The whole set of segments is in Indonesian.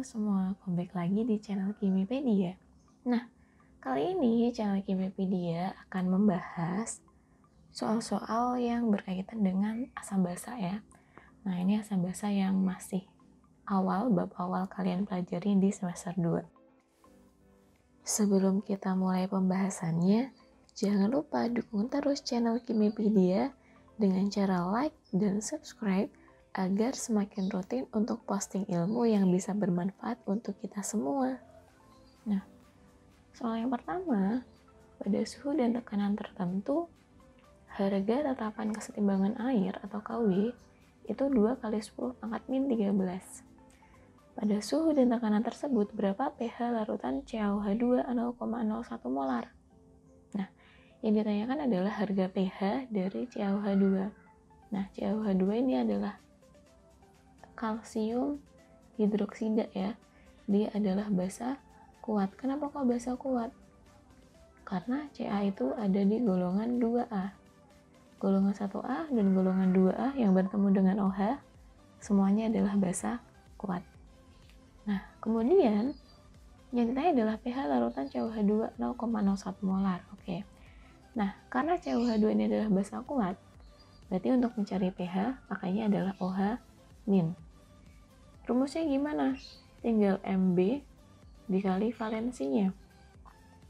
semua, kembali lagi di channel Kimipedia. Nah, kali ini channel Kimipedia akan membahas soal-soal yang berkaitan dengan asam basa ya. Nah, ini asam basa yang masih bab awal kalian pelajari di semester 2. Sebelum kita mulai pembahasannya, jangan lupa dukung terus channel Kimipedia dengan cara like dan subscribe agar semakin rutin untuk posting ilmu yang bisa bermanfaat untuk kita semua. Nah, soal yang pertama, pada suhu dan tekanan tertentu, harga tetapan kesetimbangan air atau KW itu 2 kali 10 pangkat min 13. Pada suhu dan tekanan tersebut, berapa pH larutan CaOH2 0,01 molar? Nah, yang ditanyakan adalah harga pH dari CaOH2. Nah, CaOH2 ini adalah kalsium hidroksida ya. Dia adalah basa kuat. Kenapa kok basa kuat? Karena Ca itu ada di golongan 2A. Golongan 1A dan golongan 2A yang bertemu dengan OH semuanya adalah basa kuat. Nah, kemudian yang ditanya adalah pH larutan CaOH2 0,01 molar. Oke. Nah, karena CaOH2 ini adalah basa kuat, berarti untuk mencari pH makanya adalah OH min. Rumusnya gimana? Tinggal MB dikali valensinya.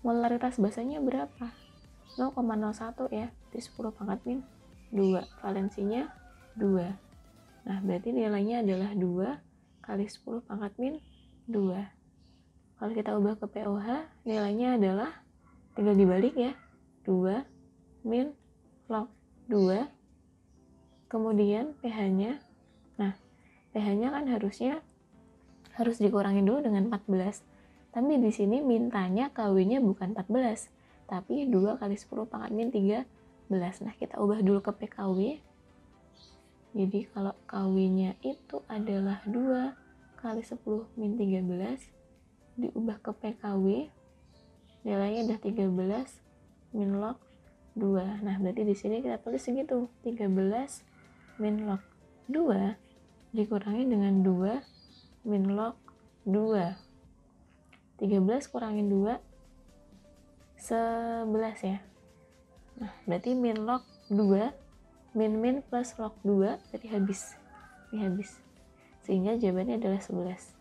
Molaritas basanya berapa? 0,01 ya, di 10 pangkat min 2. Valensinya 2. Nah, berarti nilainya adalah 2 kali 10 pangkat min 2. Kalau kita ubah ke pOH, nilainya adalah, tinggal dibalik ya, 2 min log 2. Kemudian pH-nya, nah pH-nya kan harus dikurangin dulu dengan 14. Tapi di sini mintanya KW-nya bukan 14, tapi 2 kali 10 pangkat min 13. Nah, kita ubah dulu ke PKW. Jadi kalau KW-nya itu adalah 2 kali 10 min 13, diubah ke PKW, nilainya udah 13 min log 2. Nah, berarti di sini kita tulis segitu, 13 min log 2 dikurangi dengan 2 min log 2. 13 kurangin 2, 11 ya. Nah, berarti min log 2, min plus log 2, berarti habis. Ini habis. Sehingga jawabannya adalah 11.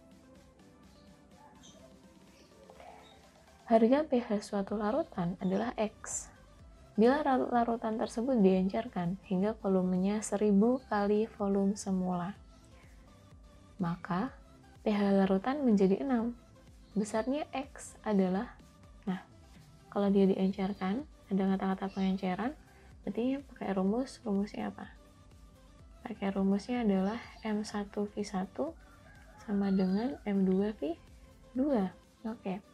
Harga pH suatu larutan adalah X. Bila larutan tersebut diencerkan hingga volumenya 1000 kali volume semula, maka pH larutan menjadi 6. Besarnya X adalah, nah, kalau dia diencerkan, ada kata-kata pengenceran, berarti pakai rumusnya apa? Pakai rumusnya adalah M1V1 sama dengan M2V2. Oke.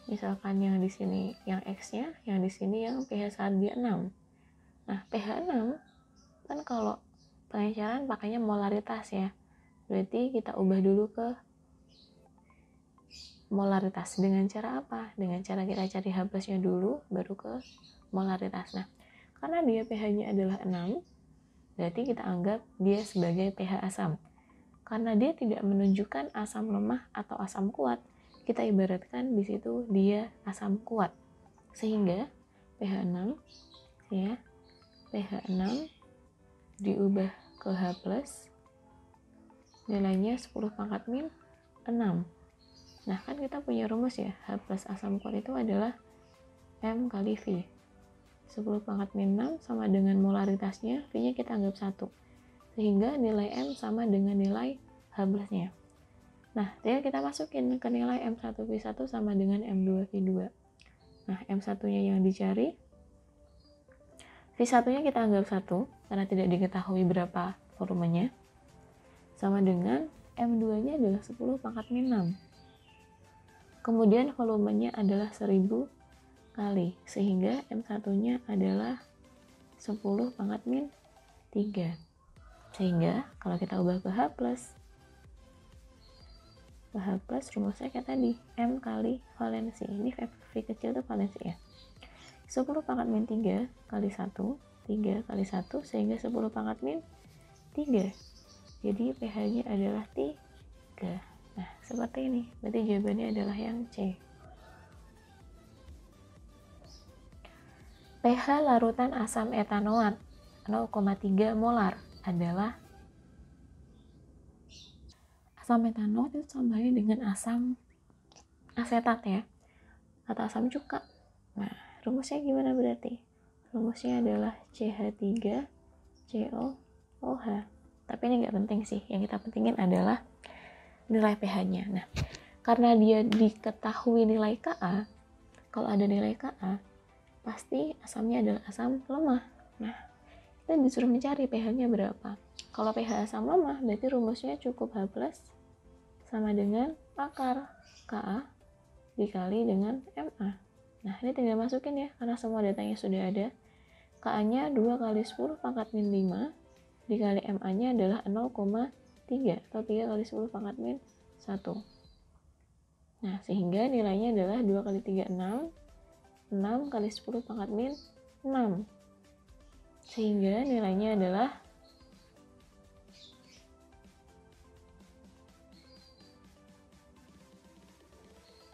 Misalkan yang di sini yang X-nya, yang di sini yang pH saat dia 6. Nah, pH 6 kan kalau pengenceran pakainya molaritas ya. Berarti kita ubah dulu ke molaritas. Dengan cara apa? Dengan cara kita cari H+-nya dulu, baru ke molaritas. Nah, karena dia pH-nya adalah 6, berarti kita anggap dia sebagai pH asam. Karena dia tidak menunjukkan asam lemah atau asam kuat, kita ibaratkan di situ dia asam kuat. Sehingga pH 6 ya, pH 6 diubah ke H+, nilainya 10 pangkat min 6. Nah, kan kita punya rumus ya, H+ asam kuat itu adalah M kali V. 10 pangkat min 6 sama dengan molaritasnya, V-nya kita anggap 1. Sehingga nilai M sama dengan nilai H+-nya. Nah, tinggal kita masukin ke nilai M1V1 sama dengan M2V2. Nah, M1-nya yang dicari, V1-nya kita anggap 1, karena tidak diketahui berapa volumenya, sama dengan M2-nya adalah 10 pangkat min 6. Kemudian volumenya adalah 1000 kali, sehingga M1-nya adalah 10 pangkat min 3. Sehingga kalau kita ubah ke H+, rumusnya kayak tadi, M kali valensi. Ini V kecil itu valensi ya. 10 pangkat min 3 kali 1, 3 kali 1, sehingga 10 pangkat min 3. Jadi pH-nya adalah 3. Nah, seperti ini. Berarti jawabannya adalah yang C. pH larutan asam etanoat 0,3 molar adalah asam etanoat itu samanya dengan asam asetat ya, atau asam cuka. Nah, rumusnya gimana berarti? Rumusnya adalah CH3COOH. Tapi ini nggak penting sih, yang kita pentingin adalah nilai pH-nya. Nah, karena dia diketahui nilai Ka, kalau ada nilai Ka, pasti asamnya adalah asam lemah. Nah, kita disuruh mencari pH-nya berapa. Kalau pH asam lemah, berarti rumusnya cukup H+ sama dengan akar Ka dikali dengan Ma. Nah, ini tinggal masukin ya, karena semua datanya sudah ada. Ka-nya 2 kali 10 pangkat min 5 dikali Ma-nya adalah 0,3 atau 3 kali 10 pangkat min 1. Nah, sehingga nilainya adalah 2 kali 3, 6. 6 kali 10 pangkat min 6. Sehingga nilainya adalah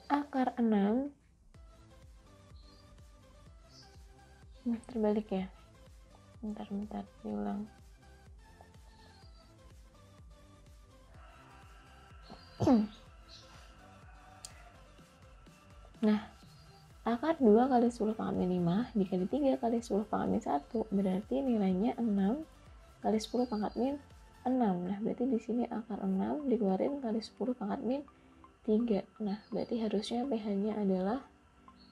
akar 6. Terbalik ya. Bentar, diulang. Nah, akar 2 kali 10 pangkat min 5 dikali 3 kali 10 pangkat min 1 berarti nilainya 6 kali 10 pangkat min 6. Nah, berarti di sini akar 6 dikeluarin kali 10 pangkat min 3. Nah, berarti harusnya pH-nya adalah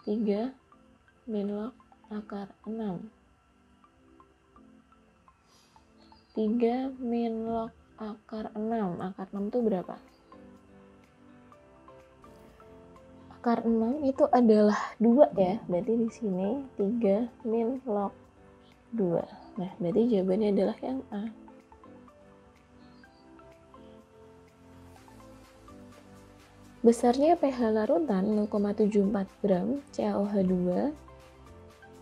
3 min log akar 6. 3 min log akar 6. Akar 6 itu berapa? Akar 6 itu adalah 2 ya. Berarti di sini 3 min log 2. Nah, berarti jawabannya adalah yang A. Besarnya pH larutan 0,74 gram CaOH2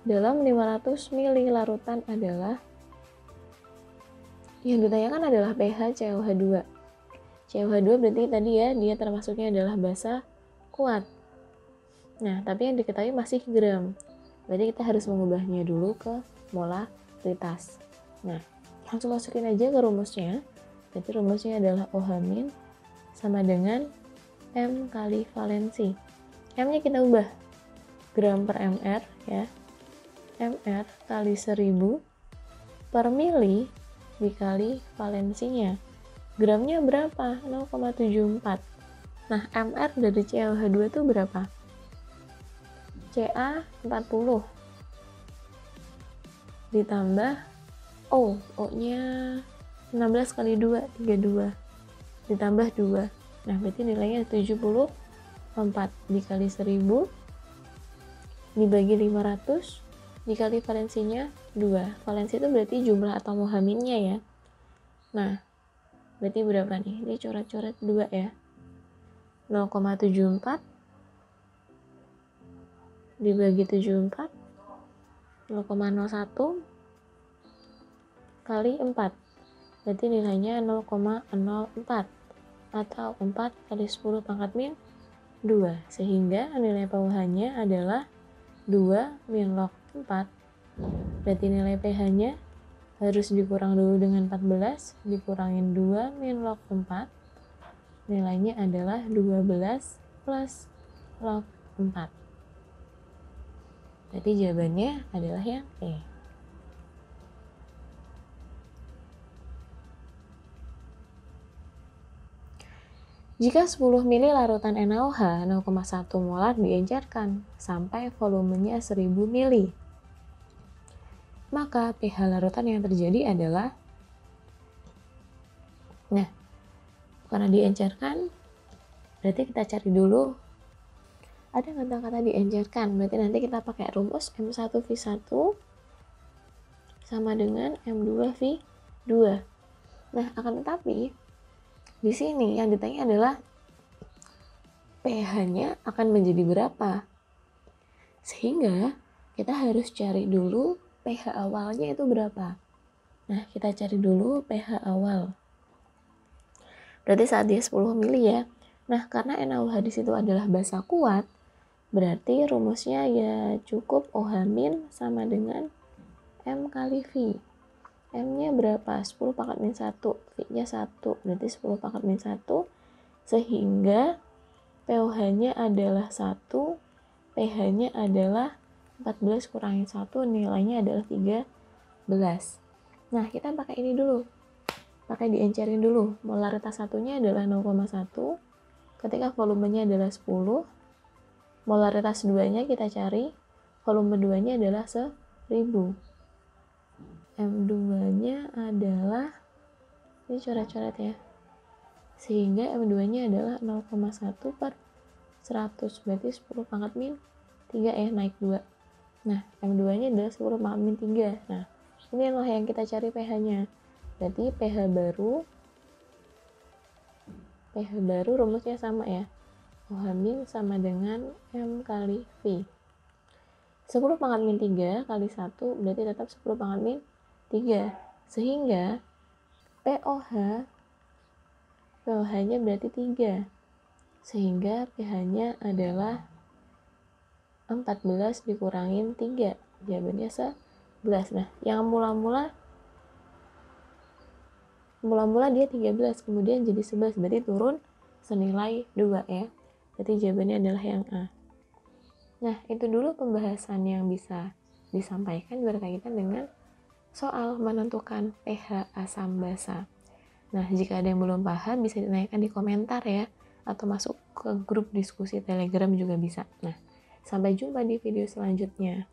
dalam 500 ml larutan adalah, yang ditanyakan adalah pH CaOH2. CaOH2 berarti tadi ya, dia termasuknya adalah basa kuat. Nah, tapi yang diketahui masih gram. Berarti kita harus mengubahnya dulu ke molaritas. Nah, langsung masukin aja ke rumusnya. Berarti rumusnya adalah OH- sama dengan M kali valensi. M-nya kita ubah gram per mr ya. mr kali 1000 per mili dikali valensinya. Gramnya berapa? 0,74. Nah, mr dari CaOH2 itu berapa? Ca 40 ditambah O-nya 16 kali 2, 32 ditambah 2. Nah, berarti nilainya 74 dikali 1000 dibagi 500 dikali valensinya 2. Valensi itu berarti jumlah atom OH-nya ya. Nah, berarti berapa nih? Ini coret-coret 2 ya. 0,74 dibagi 74 0,01 kali 4. Berarti nilainya 0,04 atau 4 kali 10 pangkat min 2. Sehingga nilai pH-nya adalah 2 min log 4. Berarti nilai pH-nya harus dikurang dulu dengan 14, dikurangin 2 min log 4. Nilainya adalah 12 plus log 4. Berarti jawabannya adalah yang E. Jika 10 ml larutan NaOH 0,1 molar diencerkan sampai volumenya 1000 ml, maka pH larutan yang terjadi adalah, nah, karena diencerkan, berarti kita cari dulu ada kata-kata diencerkan, berarti nanti kita pakai rumus M1V1 sama dengan M2V2. Nah, akan tetapi di sini yang ditanya adalah pH-nya akan menjadi berapa. Sehingga kita harus cari dulu pH awalnya itu berapa. Nah, kita cari dulu pH awal. Berarti saat dia 10 mili ya, Nah, karena NaOH di situ adalah basa kuat, berarti rumusnya ya cukup OH- sama dengan M kali V. M-nya berapa? 10 pangkat min 1, V-nya 1, berarti 10 pangkat min 1, sehingga pOH-nya adalah 1, pH-nya adalah 14 kurangin 1, nilainya adalah 13. Nah, kita pakai ini dulu. Pakai diencerin dulu. Molaritas satunya adalah 0,1. Ketika volumenya adalah 10, molaritas 2-nya kita cari, volume 2-nya adalah 1000. M2-nya adalah, ini coret-coret ya, sehingga M2-nya adalah 0,1 per 100, berarti 10 pangkat min 3 ya, naik 2. Nah, M2-nya adalah 10 pangkat min 3. Nah, ini adalah yang kita cari pH-nya. Berarti pH baru rumusnya sama ya. OH- sama dengan M kali V. 10 pangkat min 3 kali 1 berarti tetap 10 pangkat min 3. Sehingga pOH-nya berarti 3. Sehingga pH-nya adalah 14 dikurangin 3. Jawabannya 11. Nah, yang mula-mula dia 13, kemudian jadi 11, berarti turun senilai 2 ya. Berarti jawabannya adalah yang A. Nah, itu dulu pembahasan yang bisa disampaikan berkaitan dengan soal menentukan pH asam basa. Nah, jika ada yang belum paham bisa ditanyakan di komentar ya, atau masuk ke grup diskusi Telegram juga bisa. Nah, sampai jumpa di video selanjutnya.